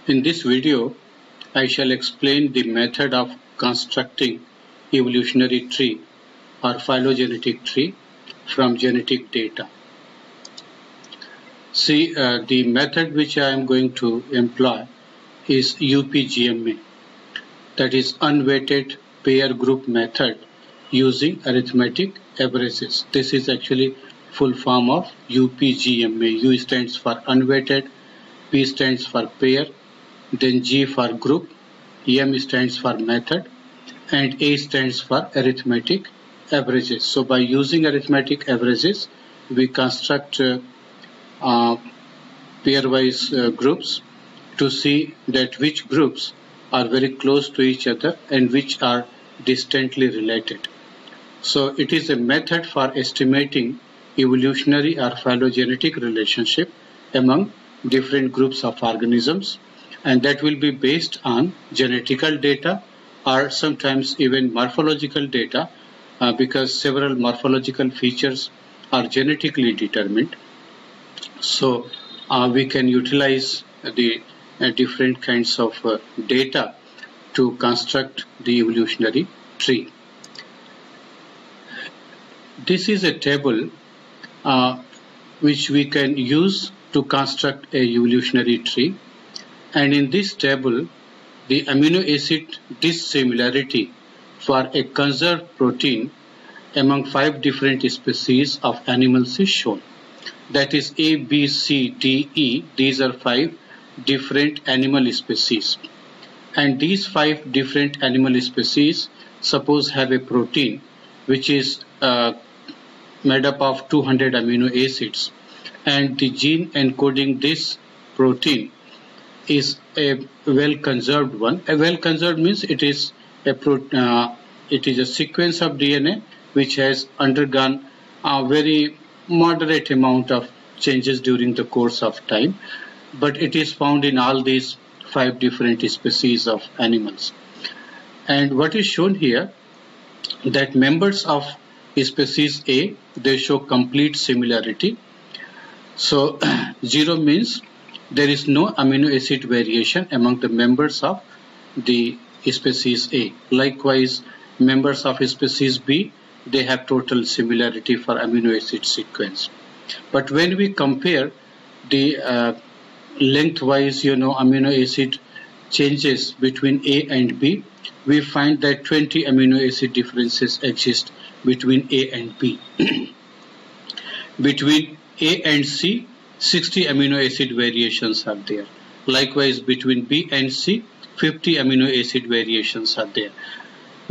In this video, I shall explain the method of constructing evolutionary tree or phylogenetic tree from genetic data. See, the method which I am going to employ is UPGMA, that is unweighted pair group method using arithmetic averages. This is actually full form of UPGMA. U stands for unweighted, P stands for pair, then G for group, M stands for method, and A stands for arithmetic averages. So by using arithmetic averages, we construct pairwise groups to see that which groups are very close to each other and which are distantly related. So it is a method for estimating evolutionary or phylogenetic relationship among different groups of organisms, and that will be based on genetical data or sometimes even morphological data because several morphological features are genetically determined. So we can utilize the different kinds of data to construct the evolutionary tree. This is a table which we can use to construct a evolutionary tree, and in this table the amino acid dissimilarity for a conserved protein among 5 different species of animals is shown. That is A, B, C, D, E. These are 5 different animal species, and these 5 different animal species suppose have a protein which is made up of 200 amino acids, and the gene encoding this protein is a well conserved one. A well conserved means it is a sequence of DNA which has undergone a very moderate amount of changes during the course of time, but it is found in all these 5 different species of animals. And what is shown here, that members of species A, they show complete similarity. So 0 means there is no amino acid variation among the members of the species A. Likewise, members of species B, they have total similarity for amino acid sequence. But when we compare the lengthwise, amino acid changes between A and B, we find that 20 amino acid differences exist between A and B. Between A and C, 60 amino acid variations are there. Likewise, between B and C, 50 amino acid variations are there.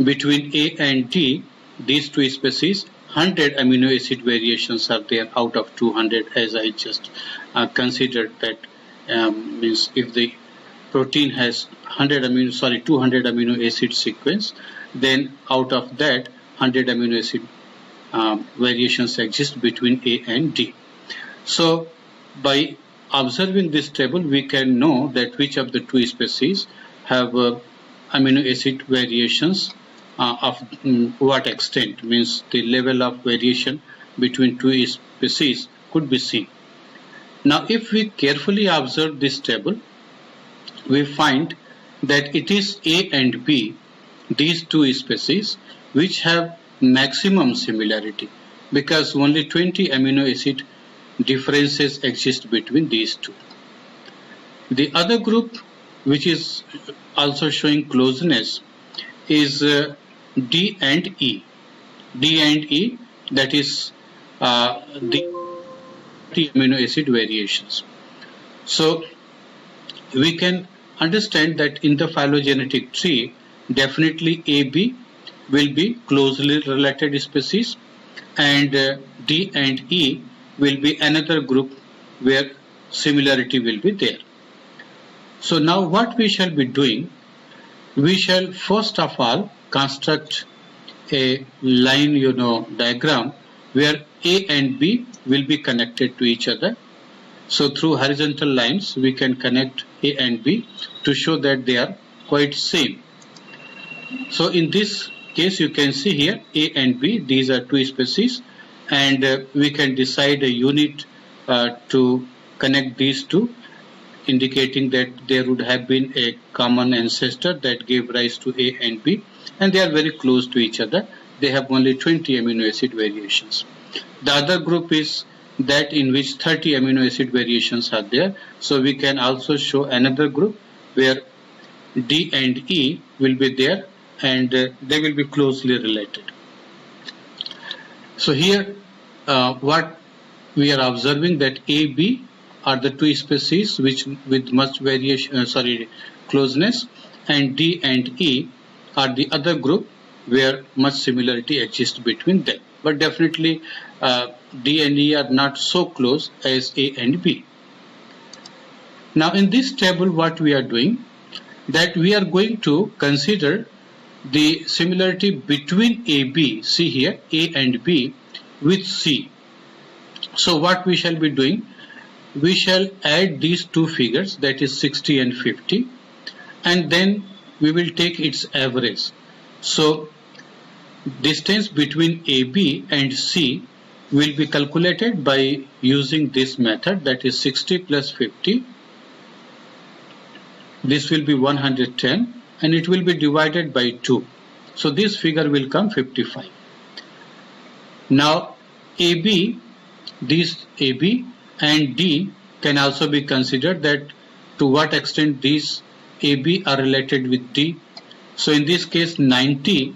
Between A and D, these 2 species, 100 amino acid variations are there out of 200, as I just considered that means if the protein has 200 amino acid sequence, then out of that 100 amino acid variations exist between A and D. So by observing this table, we can know that which of the 2 species have amino acid variations of what extent, means the level of variation between 2 species could be seen. Now if we carefully observe this table, we find that it is A and B, these 2 species, which have maximum similarity because only 20 amino acid differences exist between these 2. The other group which is also showing closeness is D and E. D and E, that is the amino acid variations. So we can understand that in the phylogenetic tree, definitely AB will be closely related species, and D and E will be another group where similarity will be there. So now what we shall be doing, we shall first of all construct a line diagram where A and B will be connected to each other. So through horizontal lines we can connect A and B to show that they are quite same. So in this case you can see here A and B, these are 2 species, and we can decide a unit to connect these 2 indicating that there would have been a common ancestor that gave rise to A and B, and they are very close to each other. They have only 20 amino acid variations. The other group is that in which 30 amino acid variations are there. So we can also show another group where D and E will be there, and they will be closely related. So here what we are observing, that A, B are the two species which with much variation, closeness, and D and E are the other group where much similarity exists between them. But definitely D and E are not so close as A and B. Now in this table what we are doing, that we are going to consider the similarity between AB, see here, A and B with C. So what we shall be doing, we shall add these two figures, that is 60 and 50, and then we will take its average. So distance between AB and C will be calculated by using this method, that is 60 plus 50. This will be 110 and it will be divided by 2. So this figure will come 55. Now AB, these AB and D can also be considered, that to what extent these AB are related with D. So in this case 100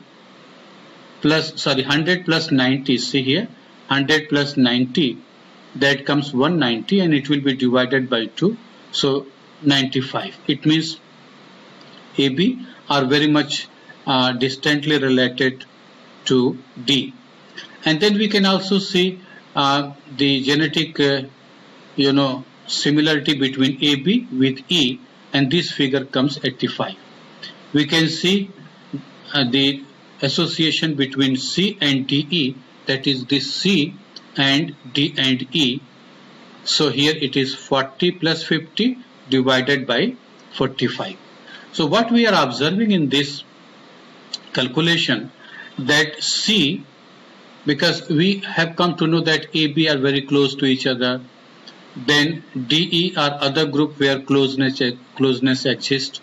plus 90, see here, 100 plus 90, that comes 190 and it will be divided by 2. So 95. It means AB are very much distantly related to D. And then we can also see the genetic similarity between AB with E, and this figure comes 85. We can see the association between C and DE, that is this C and D and E. So here it is 40 plus 50 divided by 45. So what we are observing in this calculation, that C, because we have come to know that AB are very close to each other, then DE are other group where closeness exists.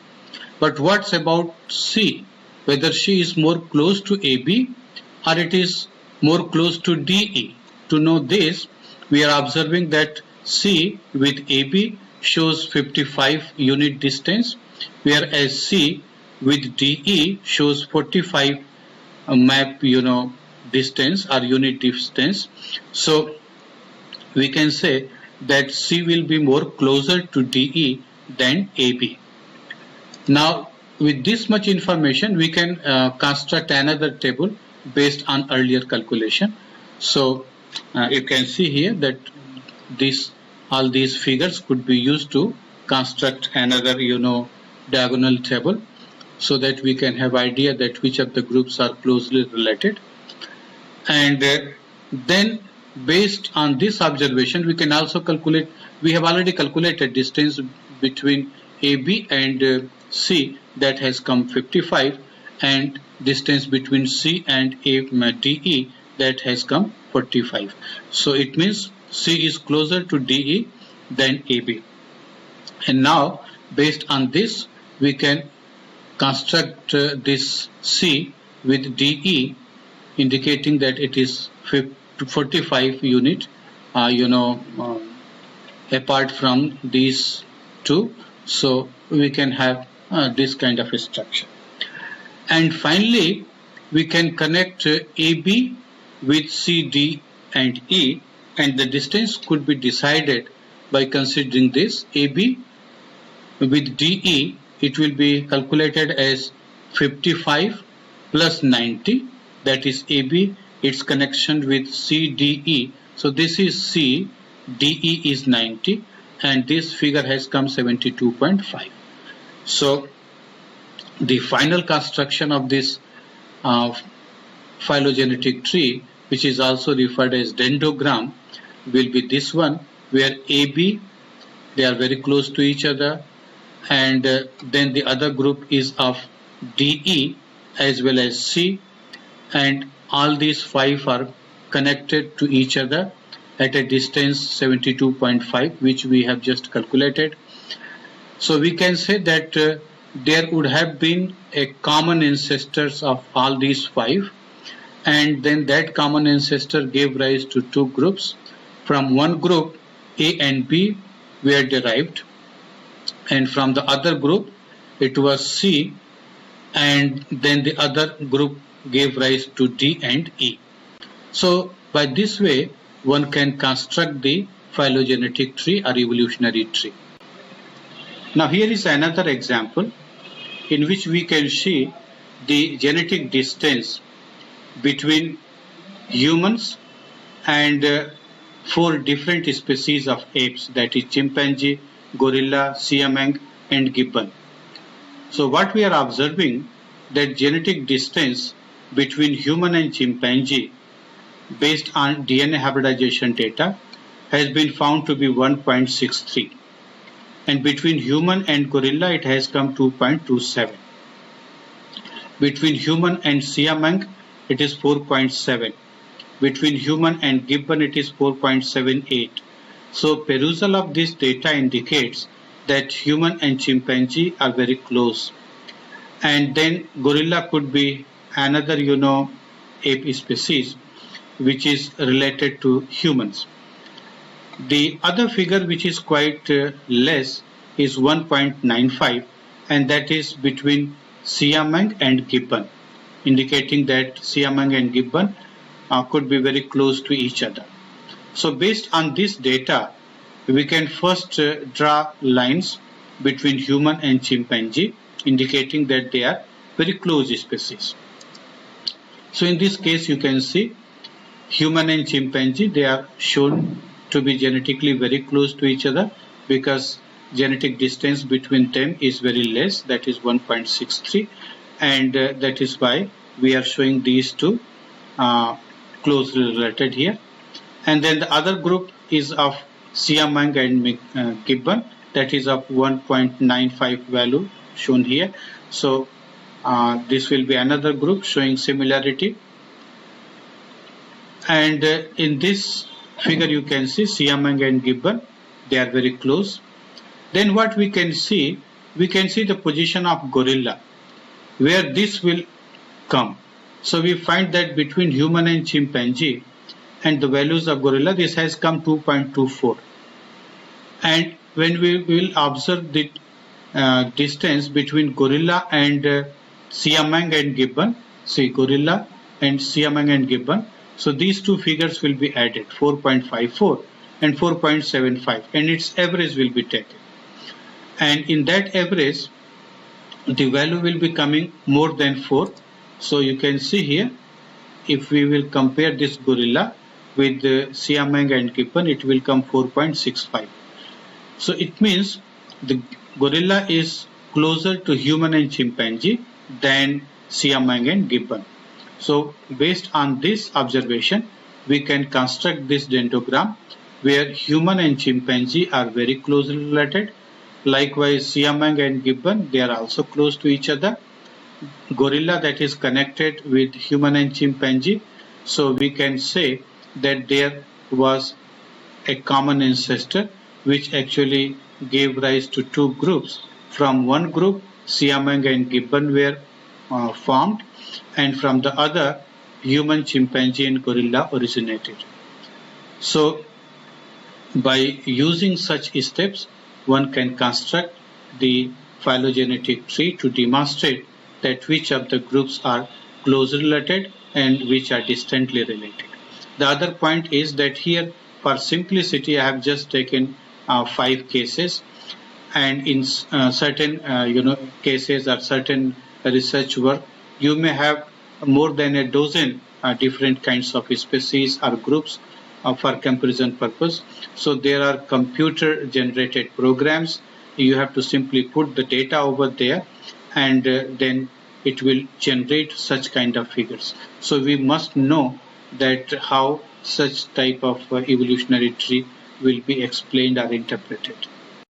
But what's about C? Whether she is more close to AB or it is more close to DE. To know this, we are observing that C with AB shows 55 unit distance, whereas C with DE shows 45 map distance or unit distance. So we can say that C will be more closer to DE than AB. Now with this much information we can construct another table based on earlier calculation. So you can see here that all these figures could be used to construct another diagonal table, so that we can have idea that which of the groups are closely related. And then based on this observation we can also calculate, we have already calculated distance between AB and C, that has come 55, and distance between C and DE, that has come 45. So it means C is closer to DE than AB. And now based on this we can construct this C with DE, indicating that it is 45 unit apart from these two. So we can have this kind of a structure. And finally we can connect AB with C, D and E, and the distance could be decided by considering this. AB with DE, it will be calculated as 55 plus 90, that is AB, its connection with CDE. So this is C, DE is 90, and this figure has come 72.5. So the final construction of this phylogenetic tree, which is also referred as dendrogram, will be this one, where AB, they are very close to each other, and then the other group is of DE as well as C, and all these five are connected to each other at a distance 72.5, which we have just calculated. So we can say that there would have been a common ancestors of all these 5, and then that common ancestor gave rise to 2 groups. From one group, A and B were derived, and from the other group it was C, and then the other group gave rise to D and E. So by this way one can construct the phylogenetic tree or evolutionary tree. Now here is another example in which we can see the genetic distance between humans and 4 different species of apes, that is chimpanzee, gorilla, siamang and gibbon. So what we are observing, that genetic distance between human and chimpanzee based on DNA hybridization data has been found to be 1.63, and between human and gorilla it has come 2.27. Between human and siamang it is 4.7. Between human and gibbon it is 4.78. So perusal of this data indicates that human and chimpanzee are very close, and then gorilla could be another ape species which is related to humans. The other figure which is quite less is 1.95, and that is between siamang and gibbon, indicating that siamang and gibbon could be very close to each other. So based on this data, we can first draw lines between human and chimpanzee, indicating that they are very close species. So in this case you can see human and chimpanzee, they are shown to be genetically very close to each other because genetic distance between them is very less, that is 1.63, and that is why we are showing these two closely related here. And then the other group is of siamang and gibbon, that is of 1.95 value shown here. So this will be another group showing similarity. And in this figure you can see siamang and gibbon, they are very close. Then what we can see the position of gorilla, where this will come. So we find that between human and chimpanzee and the values of gorilla, this has come 2.24. And when we will observe the distance between gorilla and siamang and gibbon, see gorilla and siamang and gibbon, so these two figures will be added, 4.54 and 4.75, and its average will be taken. And in that average, the value will be coming more than 4. So you can see here, if we will compare this gorilla with the siamang and gibbon, it will come 4.65. So it means the gorilla is closer to human and chimpanzee than siamang and gibbon. So based on this observation, we can construct this dendrogram where human and chimpanzee are very closely related. Likewise, siamang and gibbon, they are also close to each other. Gorilla, that is connected with human and chimpanzee. So we can say that there was a common ancestor which actually gave rise to 2 groups. From one group, siamang and gibbon were formed, and from the other, human, chimpanzee and gorilla originated. So by using such steps, one can construct the phylogenetic tree to demonstrate that which of the groups are closely related and which are distantly related. The other point is that here, for simplicity, I have just taken 5 cases, and in certain cases or certain research work, you may have more than a dozen different kinds of species or groups for comparison purpose. So there are computer generated programs. You have to simply put the data over there, and then it will generate such kind of figures. So we must know that how such type of evolutionary tree will be explained or interpreted.